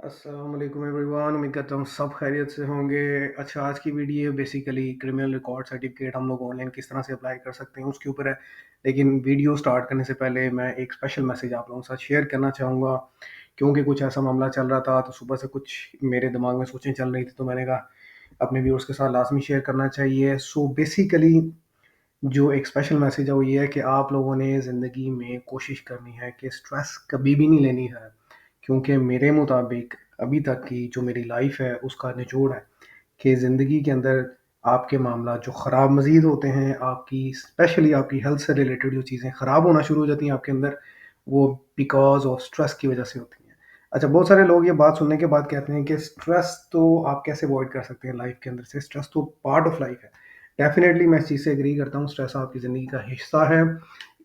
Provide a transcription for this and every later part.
अस्सलाम वालेकुम एवरीवन। उम्मीद करता हूँ सब खैरियत से होंगे। अच्छा, आज की video basically criminal record certificate हम लोग ऑनलाइन किस तरह से अप्लाई कर सकते हैं उसके ऊपर है। लेकिन वीडियो स्टार्ट करने से पहले मैं एक स्पेशल मैसेज आप लोगों के साथ शेयर करना चाहूँगा, क्योंकि कुछ ऐसा मामला चल रहा था तो सुबह से कुछ मेरे दिमाग में सोचें चल रही थी, तो मैंने कहा अपने व्यूअर्स के साथ लाजमी शेयर करना चाहिए। सो बेसिकली जो एक स्पेशल मैसेज है वो ये है कि आप लोगों ने ज़िंदगी में कोशिश करनी है कि स्ट्रेस कभी भी नहीं लेनी है, क्योंकि मेरे मुताबिक अभी तक की जो मेरी लाइफ है उसका निचोड़ है कि ज़िंदगी के अंदर आपके मामला जो ख़राब मज़ीद होते हैं, आपकी स्पेशली आपकी हेल्थ से रिलेटेड जो चीज़ें ख़राब होना शुरू हो जाती हैं आपके अंदर, वो बिकॉज़ ऑफ स्ट्रेस की वजह से होती हैं। अच्छा, बहुत सारे लोग ये बात सुनने के बाद कहते हैं कि स्ट्रेस तो आप कैसे अवॉइड कर सकते हैं लाइफ के अंदर से, स्ट्रेस तो पार्ट ऑफ लाइफ है। डेफ़िनेटली मैं इस चीज़ से एग्री करता हूँ, स्ट्रेस आपकी ज़िंदगी का हिस्सा है।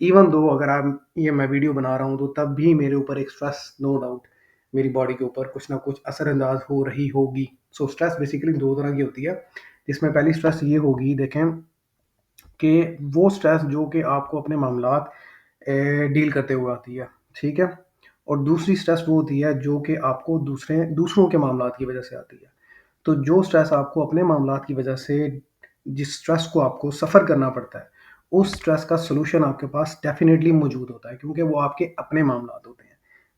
इवन दो अगर आप ये मैं वीडियो बना रहा हूँ तो तब भी मेरे ऊपर एक स्ट्रेस नो डाउट मेरी बॉडी के ऊपर कुछ ना कुछ असरअंदाज हो रही होगी। सो स्ट्रेस बेसिकली 2 तरह की होती है, जिसमें पहली स्ट्रेस ये होगी देखें कि वो स्ट्रेस जो कि आपको अपने मामलात डील करते हुए आती है, ठीक है? और दूसरी स्ट्रेस वो होती है जो कि आपको दूसरों के मामलात की वजह से आती है। तो जो स्ट्रेस आपको अपने मामलात की वजह से जिस स्ट्रेस को आपको सफ़र करना पड़ता है, उस स्ट्रेस का सॉल्यूशन आपके पास डेफ़िनेटली मौजूद होता है, क्योंकि वो आपके अपने मामलात होते हैं।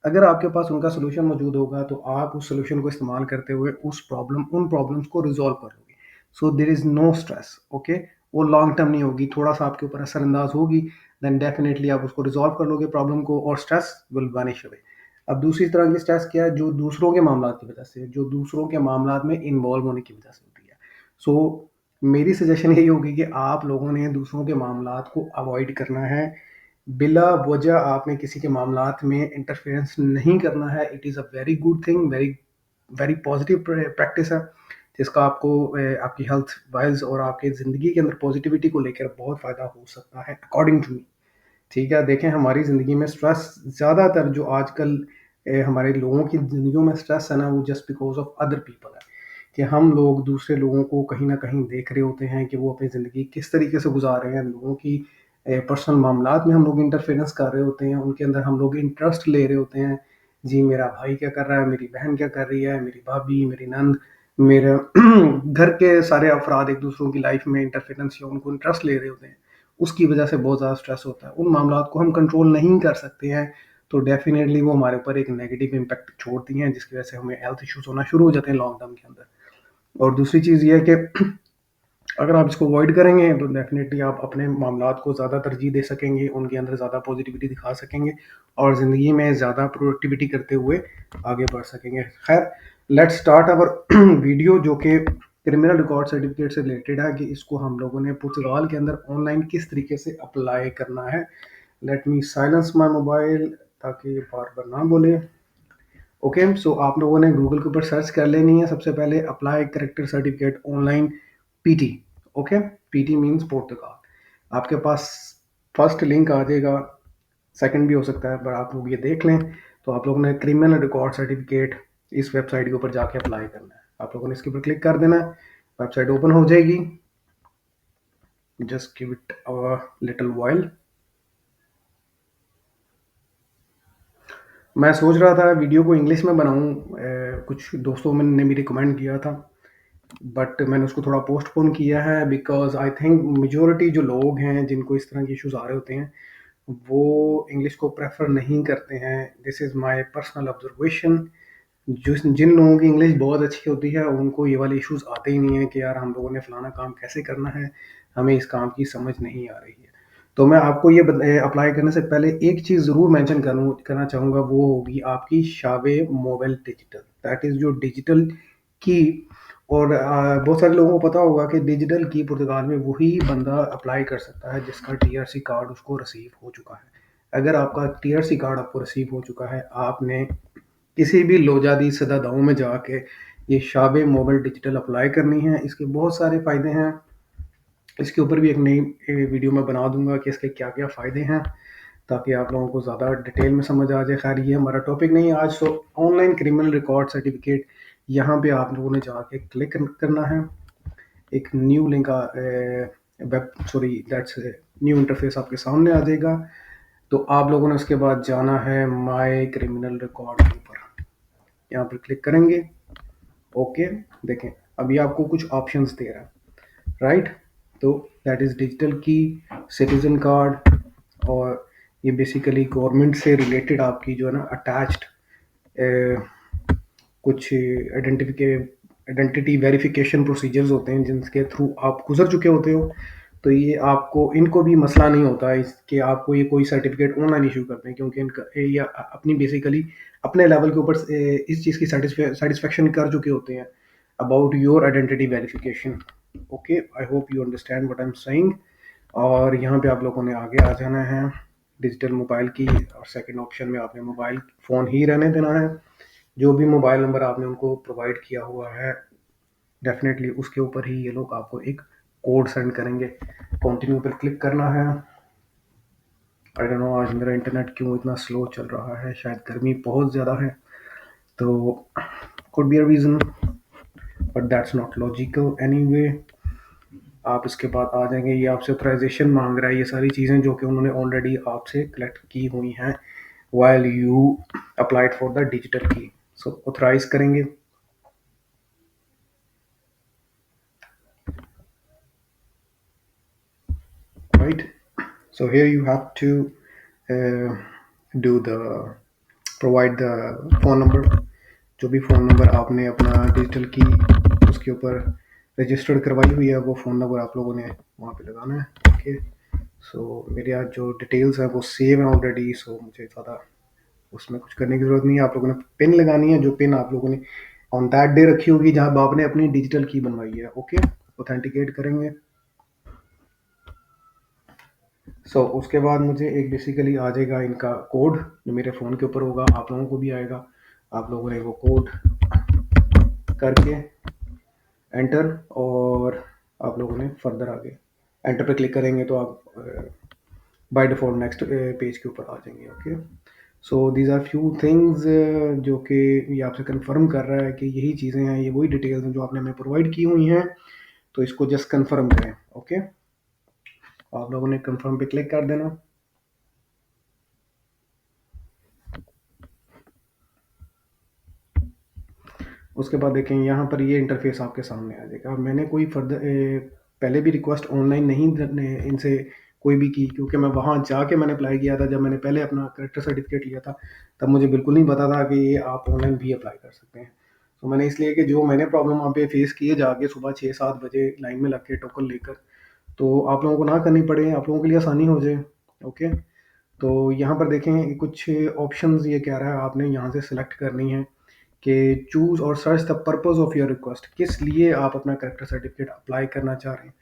अगर आपके पास उनका सॉल्यूशन मौजूद होगा तो आप उस सॉल्यूशन को इस्तेमाल करते हुए उन प्रॉब्लम्स को रिज़ॉल्व कर लोगे। So there is no stress, okay? वो लॉन्ग टर्म नहीं होगी, थोड़ा-सा आपके ऊपर असरअंदाज होगी, देन डेफ़िनेटली आप उसको रिज़ॉल्व कर लोगे प्रॉब्लम को और स्ट्रेस विल वैनिश अवे। अब दूसरी तरह की स्ट्रेस क्या है, जो दूसरों के मामलात की वजह से, जो दूसरों के मामलात में इन्वॉल्व होने की वजह से होती है। सो मेरी सजेशन यही होगी कि आप लोगों ने दूसरों के मामलात को अवॉइड करना है। बिला वजह आपने किसी के मामलात में इंटरफेरेंस नहीं करना है। It is a very good thing, very very positive practice है, जिसका आपको आपकी हेल्थ वाइज और आपके ज़िंदगी के अंदर पॉजिटिविटी को लेकर बहुत फ़ायदा हो सकता है अकॉर्डिंग टू मी। ठीक है, देखें हमारी ज़िंदगी में स्ट्रेस ज़्यादातर जो आजकल हमारे लोगों की ज़िंदगियों में स्ट्रेस है ना, वो just because of other people है, कि हम लोग दूसरे लोगों को कहीं न कहीं देख रहे होते हैं कि वो अपनी ज़िंदगी किस तरीके से गुज़ार रहे हैं, लोगों की पर्सनल मामलात में हम लोग इंटरफेरेंस कर रहे होते हैं, उनके अंदर हम लोग इंटरेस्ट ले रहे होते हैं। जी, मेरा भाई क्या कर रहा है, मेरी बहन क्या कर रही है, मेरी भाभी, मेरी नंद, मेरे घर के सारे अफ़राद एक-दूसरों की लाइफ़ में इंटरफेरेंस या उनको इंटरेस्ट ले रहे होते हैं। उसकी वजह से बहुत ज़्यादा स्ट्रेस होता है। उन मामलात को हम कंट्रोल नहीं कर सकते हैं, तो डेफ़िनेटली वो हमारे ऊपर एक नेगेटिव इम्पैक्ट छोड़ती हैं, जिसकी वजह से हमें हेल्थ इश्यूज़ होना शुरू हो जाते हैं लॉन्ग टर्म के अंदर। और दूसरी चीज़ ये है कि अगर आप इसको अवॉइड करेंगे तो डेफ़िनेटली आप अपने मामलात को ज़्यादा तरजीह दे सकेंगे, उनके अंदर ज़्यादा पॉज़िटिविटी दिखा सकेंगे और ज़िंदगी में ज़्यादा प्रोडक्टिविटी करते हुए आगे बढ़ सकेंगे। ख़ैर, लेट्स स्टार्ट अवर वीडियो जो कि क्रिमिनल रिकॉर्ड सर्टिफ़िकेट से रिलेटेड है कि इसको हम लोगों ने पुर्तगाल के अंदर ऑनलाइन किस तरीके से अप्लाई करना है। Let me silence my mobile ताकि ये बार-बार ना बोले। ओके, सो आप लोगों ने गूगल के ऊपर सर्च कर लेनी है सबसे पहले apply character certificate online PT. Okay, PT means Portugal. आपके पास फर्स्ट लिंक आ जाएगा, सेकंड भी हो सकता है, पर आप लोग ये देख लें। तो आप लोगों ने क्रिमिनल रिकॉर्ड सर्टिफिकेट इस वेबसाइट के ऊपर जाके अप्लाई करना है। आप लोगों ने इसके ऊपर क्लिक कर देना है, वेबसाइट ओपन हो जाएगी। Just give it a little while. मैं सोच रहा था वीडियो को इंग्लिश में बनाऊं, कुछ दोस्तों ने भी रिकमेंड किया था, बट मैंने उसको थोड़ा पोस्टपोन किया है बिकॉज़ आई थिंक मेजॉरिटी जो लोग हैं जिनको इस तरह के इश्यूज़ आ रहे होते हैं, वो इंग्लिश को प्रेफ़र नहीं करते हैं। This is my personal observation. जिन लोगों की इंग्लिश बहुत अच्छी होती है, उनको ये वाले इश्यूज़ आते ही नहीं हैं कि यार हम लोगों ने फलाना काम कैसे करना है, हमें इस काम की समझ नहीं आ रही है। तो मैं आपको ये अप्लाई करने से पहले एक चीज़ ज़रूर मेंशन करना चाहूँगा, वो होगी आपकी शावे मोबाइल डिजिटल, दैट इज़ जो डिजिटल की। और बहुत सारे लोगों को पता होगा कि डिजिटल की पुर्तगाल में वही बंदा अप्लाई कर सकता है जिसका टीआरसी कार्ड उसको रिसीव हो चुका है। अगर आपका टीआरसी कार्ड आपको रिसीव हो चुका है, आपने किसी भी लोजादी सदादाओं में जाके ये शाबे मोबाइल डिजिटल अप्लाई करनी है। इसके बहुत सारे फ़ायदे हैं। इसके ऊपर भी एक नई वीडियो मैं बना दूँगा कि इसके क्या-क्या फ़ायदे हैं, ताकि आप लोगों को ज़्यादा डिटेल में समझ आ जाए। ख़ैर, ये हमारा टॉपिक नहीं है आज। तो ऑनलाइन क्रिमिनल रिकॉर्ड सर्टिफ़िकेट, यहाँ पे आप लोगों ने जाके क्लिक करना है। एक new link that's new interface आपके सामने आ जाएगा। तो आप लोगों ने उसके बाद जाना है माय क्रिमिनल रिकॉर्ड के ऊपर। यहाँ पर क्लिक करेंगे। ओके, देखें अभी आपको कुछ ऑप्शंस दे रहा है, राइट। तो दैट इज़ डिजिटल की, सिटीजन कार्ड, और ये बेसिकली गवर्नमेंट से रिलेटेड आपकी जो है ना अटैच्ड कुछ आइडेंटिटी वेरिफिकेशन प्रोसीजर्स होते हैं जिनके थ्रू आप गुजर चुके होते हो। तो ये आपको इनको भी मसला नहीं होता है इसके आपको ये कोई सर्टिफिकेट ऑनलाइन इशू करते हैं, क्योंकि इनका ये अपनी बेसिकली अपने लेवल के ऊपर इस चीज़ की सेटिस्फेक्शन कर चुके होते हैं about your identity verification. Okay, I hope you understand what I am saying. और यहाँ पे आप लोगों ने आगे आ जाना है डिजिटल मोबाइल की, और सेकंड ऑप्शन में आपने मोबाइल फ़ोन ही रहने देना है। जो भी मोबाइल नंबर आपने उनको प्रोवाइड किया हुआ है डेफिनेटली उसके ऊपर ही ये लोग आपको एक कोड सेंड करेंगे। कंटिन्यू पर क्लिक करना है। आई डोंट नो आज मेरा इंटरनेट क्यों इतना स्लो चल रहा है, शायद गर्मी बहुत ज़्यादा है, तो could be a reason, but that's not logical anyway. आप इसके बाद आ जाएंगे, ये आपसे ऑथराइजेशन मांग रहा है, ये सारी चीज़ें जो कि उन्होंने ऑलरेडी आपसे कलेक्ट की हुई हैं while you applied for the digital key. So authorize करेंगे। Right, so here you have to do the provide the phone number। जो भी फ़ोन नंबर आपने अपना डिजिटल की उसके ऊपर रजिस्टर्ड करवाई हुई है वो फ़ोन नंबर आप लोगों ने वहाँ पे लगाना है। ओके, सो मेरे यहाँ जो डिटेल्स हैं वो सेव हैं ऑलरेडी, सो मुझे ज़्यादा उसमें कुछ करने की ज़रूरत नहीं है। आप लोगों ने पिन लगानी है, जो पिन आप लोगों ने ऑन दैट डे रखी होगी जब आपने अपनी डिजिटल की बनवाई है। ओके, ऑथेंटिकेट करेंगे। उसके बाद मुझे एक बेसिकली आ जाएगा इनका कोड जो मेरे फ़ोन के ऊपर होगा, आप लोगों को भी आएगा। आप लोगों ने वो कोड करके एंटर, और आप लोगों ने फर्दर आगे एंटर पे क्लिक करेंगे तो आप बाय डिफ़ॉल्ट नेक्स्ट पेज के ऊपर आ जाएंगे। Okay, so these are few things जो कि ये आपसे कंफर्म कर रहा है कि यही चीज़ें हैं, ये वही डिटेल्स हैं जो आपने हमें प्रोवाइड की हुई हैं, तो इसको जस्ट कंफर्म करें। ओके, आप लोगों ने कंफर्म पे क्लिक कर देना। उसके बाद देखें यहाँ पर ये इंटरफेस आपके सामने आ जाएगा। मैंने कोई फर्दर पहले भी रिक्वेस्ट ऑनलाइन नहीं इनसे कोई भी की, क्योंकि मैं वहाँ जाके मैंने अप्लाई किया था। जब मैंने पहले अपना करेक्टर सर्टिफिकेट लिया था तब मुझे बिल्कुल नहीं पता था कि ये आप ऑनलाइन भी अप्लाई कर सकते हैं। तो मैंने इसलिए कि जो मैंने प्रॉब्लम वहाँ पे फेस किए जाके सुबह 6-7 बजे लाइन में लग के टोकन लेकर, तो आप लोगों को ना करनी पड़े, आप लोगों के लिए आसानी हो जाए। ओके, तो यहाँ पर देखें कुछ ऑप्शंस ये कह रहा है आपने यहाँ से सिलेक्ट करनी है कि चूज़ और search the purpose of your request, किस लिए आप अपना करेक्टर सर्टिफिकेट अप्लाई करना चाह रहे हैं।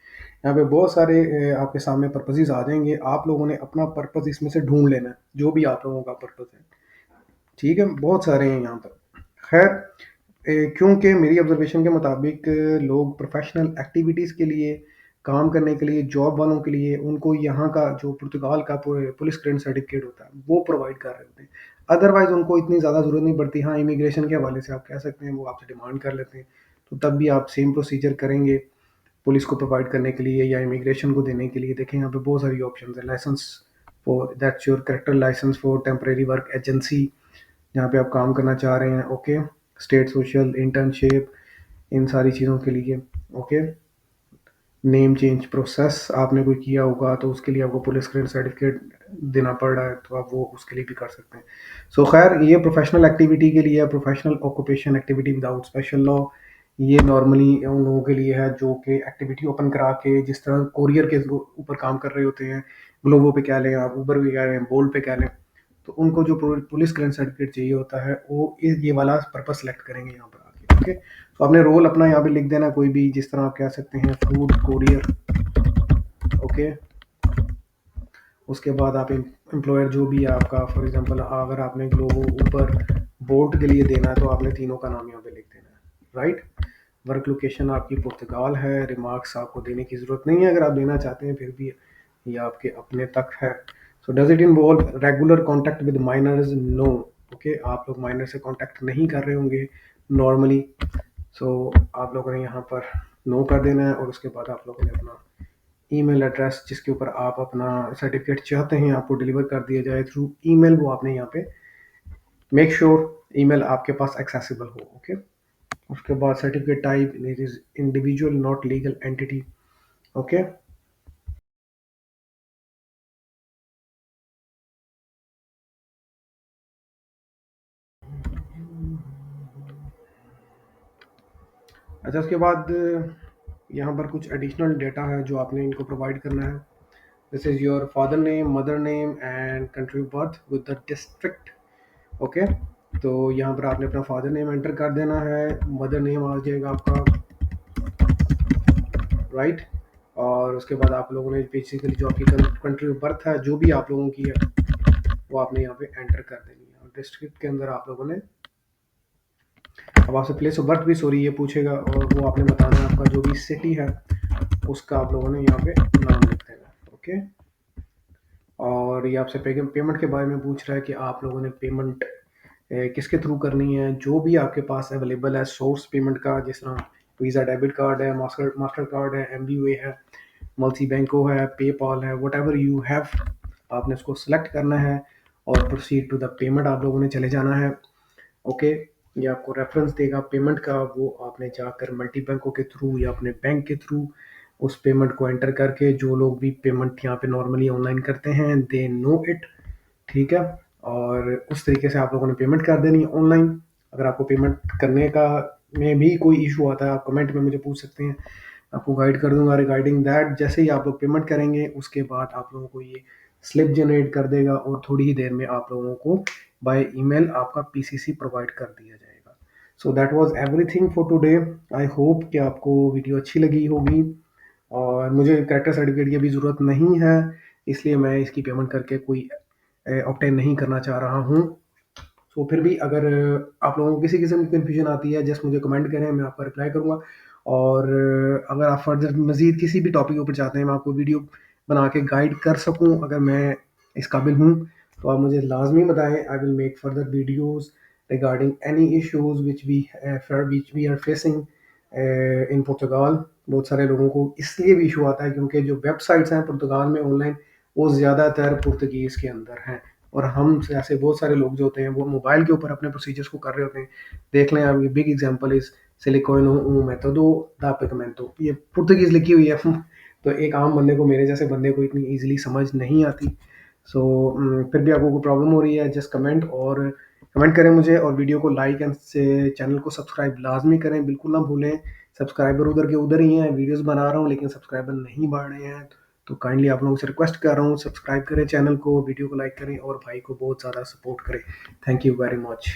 यहाँ पे बहुत सारे आपके सामने पर्पसेस आ जाएंगे, आप लोगों ने अपना पर्पस इसमें से ढूंढ लेना है जो भी आप लोगों का पर्पस है। ठीक है, बहुत सारे हैं यहाँ पर। खैर, क्योंकि मेरी ऑब्जर्वेशन के मुताबिक लोग प्रोफेशनल एक्टिविटीज़ के लिए, काम करने के लिए, जॉब वालों के लिए उनको यहाँ का जो पुर्तगाल का पुलिस क्लियरेंस सर्टिफिकेट होता है वो प्रोवाइड कर रहे होते हैं। अदरवाइज़ उनको इतनी ज़्यादा ज़रूरत नहीं पड़ती। हाँ, इमिग्रेशन के हवाले से आप कह सकते हैं वो आपसे डिमांड कर लेते हैं, तो तब भी आप सेम प्रोसीजर करेंगे पुलिस को प्रोवाइड करने के लिए या इमिग्रेशन को देने के लिए। देखें यहाँ पे बहुत सारी ऑप्शन है। Licence for that's your character licence for temporary work agency, जहाँ पे आप काम करना चाह रहे हैं। ओके, स्टेट सोशल इंटर्नशिप, इन सारी चीज़ों के लिए। ओके, नेम चेंज प्रोसेस आपने कोई किया होगा तो उसके लिए आपको पुलिस क्लियरेंस सर्टिफिकेट देना पड़ रहा है, तो आप वो उसके लिए भी कर सकते हैं। खैर, ये प्रोफेशनल एक्टिविटी के लिए, professional occupation activity without special law, ये नॉर्मली उन लोगों के लिए है जो कि एक्टिविटी ओपन करा के जिस तरह कोरियर के ऊपर काम कर रहे होते हैं, ग्लोबो पे कह लें आप, ऊबर पे कह लें, बोल्ट पे कह लें, तो उनको जो पुलिस क्लियरेंस सर्टिफिकेट चाहिए होता है वो ये वाला पर्पस सेलेक्ट करेंगे यहाँ पर आके। ओके, तो आपने रोल अपना यहाँ पे लिख देना कोई भी, जिस तरह आप कह सकते हैं फूड कोरियर। ओके, उसके बाद आप एम्प्लॉयर जो भी है आपका, फॉर एग्जांपल अगर आपने ग्लोबो ऊपर बोल्ट के लिए देना है तो आपने तीनों का नाम यहाँ पे लिख देना है। राइट, वर्क लोकेशन आपकी पुर्तगाल है, रिमार्क्स आपको देने की ज़रूरत नहीं है, अगर आप देना चाहते हैं फिर भी ये आपके अपने तक है। Does it involve regular contact with minors? No. Okay, आप लोग माइनर से कॉन्टैक्ट नहीं कर रहे होंगे नॉर्मली, आप लोगों ने यहाँ पर नो कर देना है। और उसके बाद आप लोगों ने अपना ईमेल एड्रेस जिसके ऊपर आप अपना सर्टिफिकेट चाहते हैं आपको डिलीवर कर दिया जाए थ्रू ईमेल, वो आपने यहाँ पे मेक श्योर ईमेल आपके पास एक्सेसिबल हो। ओके, उसके बाद certificate type it is individual not legal entity. Okay, अच्छा उसके बाद यहाँ पर कुछ एडिशनल डेटा है जो आपने इनको प्रोवाइड करना है। This is your father name, mother name and country of birth with the district. Okay, तो यहाँ पर आपने अपना फादर नेम एंटर कर देना है, मदर नेम आ जाएगा आपका, राइट। और उसके बाद आप लोगों ने बेसिकली जो आपकी कंट्री ऑफ बर्थ है जो भी आप लोगों की है वो आपने यहाँ पे एंटर कर देनी है। और डिस्ट्रिक्ट के अंदर आप लोगों ने, अब आपसे प्लेस ऑफ बर्थ भी सॉरी ये पूछेगा और वो आपने बताना है आपका जो भी सिटी है उसका आप लोगों ने यहाँ पे नाम लिख देना है। ओके, और ये आपसे पेमेंट के बारे में पूछ रहा है कि आप लोगों ने पेमेंट किसके थ्रू करनी है। जो भी आपके पास अवेलेबल है सोर्स पेमेंट का, जिस तरह वीज़ा डेबिट कार्ड है, मास्टर कार्ड है, एमबीवे है, मल्टी बैंको है, पेपाल है, वट एवर यू हैव, आपने उसको सेलेक्ट करना है और प्रोसीड टू द पेमेंट आप लोगों ने चले जाना है। ओके, ये आपको रेफरेंस देगा पेमेंट का, वो आपने जाकर मल्टी बैंकों के थ्रू या अपने बैंक के थ्रू उस पेमेंट को एंटर करके, जो लोग भी पेमेंट यहाँ पे नॉर्मली ऑनलाइन करते हैं दे नो इट, ठीक है। और उस तरीके से आप लोगों ने पेमेंट कर देनी है ऑनलाइन। अगर आपको पेमेंट करने का में भी कोई इशू आता है आप कमेंट में मुझे पूछ सकते हैं, आपको गाइड कर दूंगा रिगार्डिंग दैट। जैसे ही आप लोग पेमेंट करेंगे उसके बाद आप लोगों को ये स्लिप जनरेट कर देगा और थोड़ी ही देर में आप लोगों को बाय ईमेल आपका पीसीसी प्रोवाइड कर दिया जाएगा। So that was everything for today. I hope कि आपको वीडियो अच्छी लगी होगी। और मुझे कैरेक्टर सर्टिफिकेट की भी ज़रूरत नहीं है, इसलिए मैं इसकी पेमेंट करके कोई ऑब्टेन नहीं करना चाह रहा हूँ। सो फिर भी अगर आप लोगों को किसी किस्म की कन्फ्यूजन आती है जस्ट मुझे कमेंट करें, मैं आपका रिप्लाई करूँगा। और अगर आप फर्दर मज़ीद किसी भी टॉपिक के ऊपर चाहते हैं मैं आपको वीडियो बना के गाइड कर सकूँ, अगर मैं इस काबिल हूँ, तो आप मुझे लाजमी बताएं। I will make further videos regarding any issues which we are facing in Portugal. बहुत सारे लोगों को इसलिए भी इशू आता है क्योंकि जो वेबसाइट्स हैं पुर्तगाल में ऑनलाइन वो ज़्यादातर पुर्तगीज़ के अंदर हैं, और हम ऐसे बहुत सारे लोग जो होते हैं वो मोबाइल के ऊपर अपने प्रोसीजर्स को कर रहे होते हैं। देख लें, आप, ये बिग एग्जांपल इज सिलिकॉनो मेथडो दा पेगमेंटो, ये पुर्तगीज लिखी हुई है तो एक आम बंदे को, मेरे जैसे बंदे को इतनी इजीली समझ नहीं आती। सो फिर भी आपको कोई प्रॉब्लम हो रही है जस्ट कमेंट करें मुझे, और वीडियो को लाइक एंड से चैनल को सब्सक्राइब लाजमी करें, बिल्कुल ना भूलें। सब्सक्राइबर उधर के उधर ही हैं, वीडियोस बना रहा हूँ लेकिन सब्सक्राइबर नहीं बढ़ रहे हैं, तो काइंडली आप लोगों से रिक्वेस्ट कर रहा हूँ सब्सक्राइब करें चैनल को, वीडियो को लाइक करें और भाई को बहुत ज़्यादा सपोर्ट करें। Thank you very much.